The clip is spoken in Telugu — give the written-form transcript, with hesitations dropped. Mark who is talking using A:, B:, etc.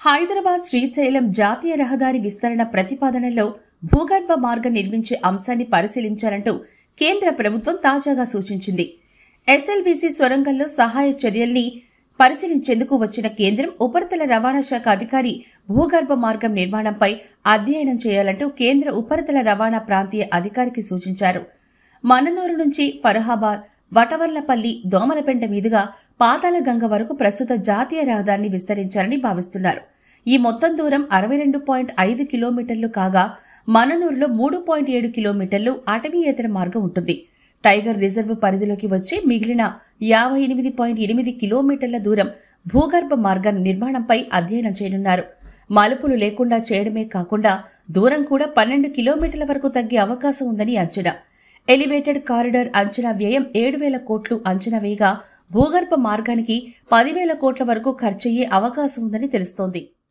A: హైదరాబాద్ శ్రీశైలం జాతీయ రహదారి విస్తరణ ప్రతిపాదనలో భూగర్భ మార్గం నిర్మించే అంశాన్ని పరిశీలించాలంటూ కేంద్ర ప్రభుత్వం తాజాగా సూచించింది. ఎస్ఎల్బీసీ సొరంగంలో సహాయ చర్యల్ని పరిశీలించేందుకు వచ్చిన కేంద్రం ఉపరితల రవాణా శాఖ అధికారి భూగర్భ మార్గం నిర్మాణంపై అధ్యయనం చేయాలంటూ కేంద్ర ఉపరితల రవాణా ప్రాంతీయ అధికారికి సూచించారు. మననూరు నుంచి ఫరహాబాద్, వటవర్లపల్లి, దోమలపెంట మీదుగా పాతాళగంగ వరకు ప్రస్తుత జాతీయ రహదారిని విస్తరించాలని భావిస్తున్నారు. ఈ మొత్తం దూరం 62.5 కిలోమీటర్లు కాగా మననూరులో 3.7 కిలోమీటర్లు అటవీయేతర మార్గం ఉంటుంది. టైగర్ రిజర్వ్ పరిధిలోకి వచ్చి మిగిలిన 58.8 కిలోమీటర్ల దూరం భూగర్భ మార్గం నిర్మాణంపై అధ్యయనం చేయనున్నారు. మలుపులు లేకుండా చేయడమే కాకుండా దూరం కూడా 12 కిలోమీటర్ల వరకు తగ్గే అవకాశం ఉందని అంచనా. ఎలివేటెడ్ కారిడార్ అంచనా వ్యయం 7,000 కోట్లు అంచనా వేయగా భూగర్భ మార్గానికి 10,000 కోట్ల వరకు ఖర్చయ్యే అవకాశం ఉందని తెలుస్తోంది.